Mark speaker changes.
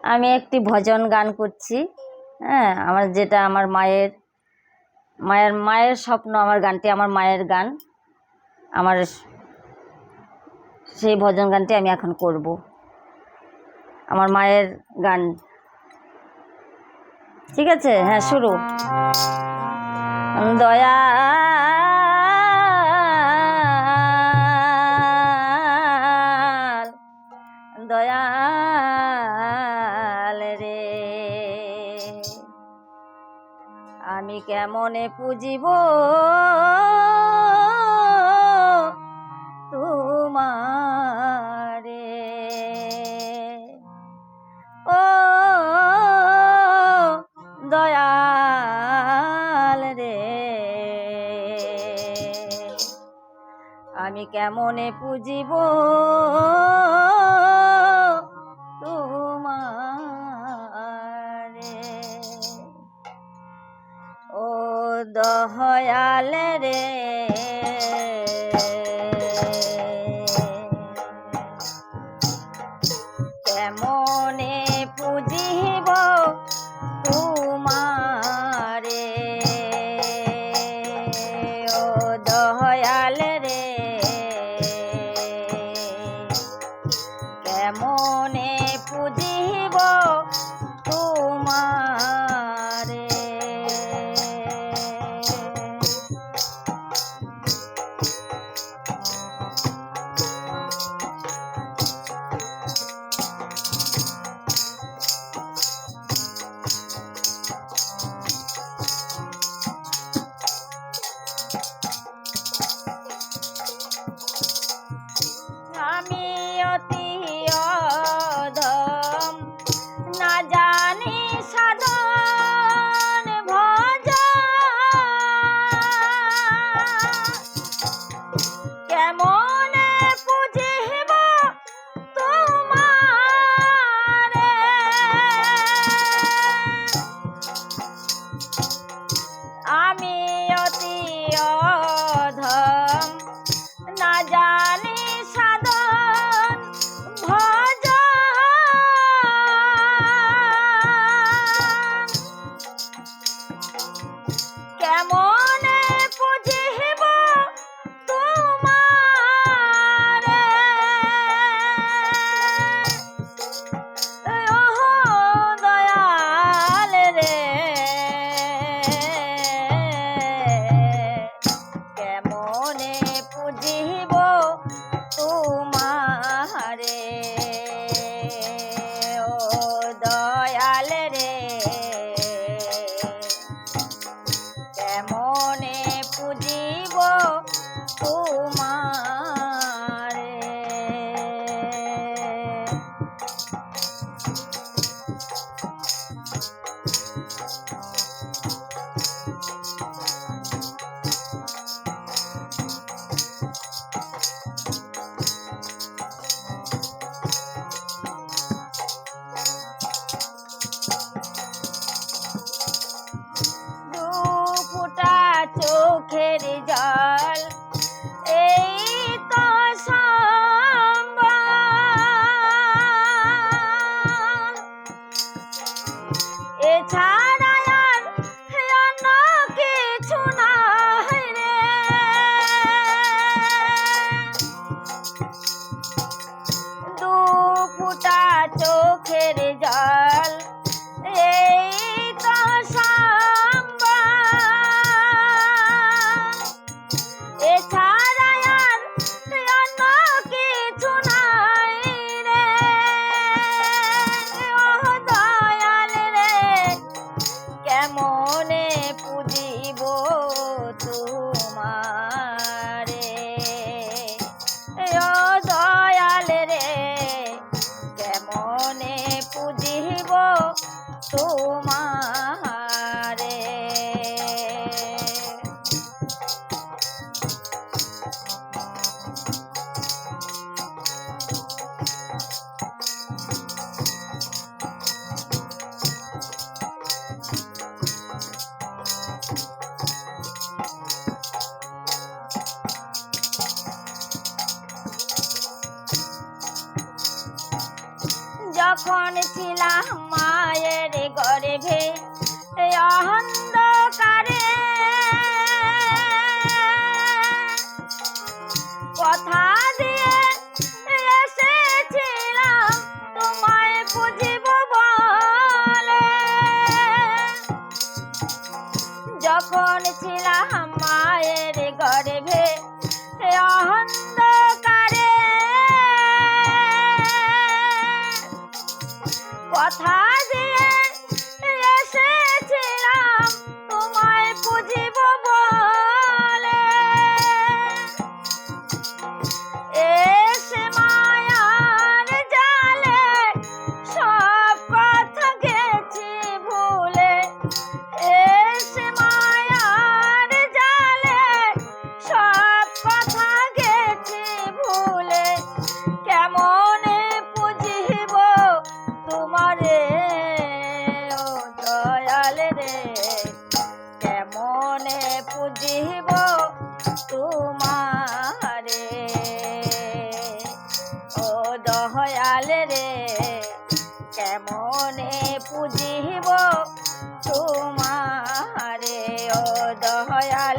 Speaker 1: আমি একটি ভজন গান করছি। হ্যাঁ, আমার যেটা আমার মায়ের স্বপ্ন, আমার গানটি আমার মায়ের গান। আমার সেই ভজন গানটি আমি এখন করব। আমার মায়ের গান, ঠিক আছে? হ্যাঁ, শুরু। দয়া দয়াল রে, আমি কেমনে পুজিব তোমারে, ও দয়াল রে, আমি কেমনে পুজিব তোমারে, ও দয়াল রে, কেমনে পুজিব তোমারে, ও দয়াল রে, কেমনে পুজিব তোমারে, আমি অতি অধম, না জানি সাধন ভজন, কেমনে পুজিব তোমারে, আমি অতি অধম, না জানি সাধন ভজন, কেমনে পুজিব তোমারে, ও দয়াল রে, কেমনে পুজিব তোমারে, ও দয়াল রে, কেমনে পুজিব তোমারে, দু ফোঁটা চোখের জল এই তো সম্বল, এছাড়া আর অন্য কিছু নাই রে, দু ফোঁটা চোখের জল এই তো সম্বল, এছাড়া আর অন্য কিছু নাই রে, ও দয়াল রে, কেমনে পুজিব তোমারে, ও দয়াল রে, কেমনে পুজিব তোমারে, যখন যখন ছিলাম মায়ের গর্ভে অন্ধকারে, কথা দিয়ে এসেছিলাম তোমায় বুঝিব বলে। যখন ছিলাম মায়ের গর্ভে অন্ধকারে, কথা দিয়ে এসেছিলাম তোমায় বুঝিব বলে। এসে মায়ার জালে সব কথা গেছি ভুলে, এসে মায়ার জালে সব কথা গেছি ভুলে। কেমনে বুঝিব তোমারে ও দয়াল রে, কেমনে বুঝিব তোমারে ও দয়াল রে, কেমনে বুঝিব তোমারে ও দয়াল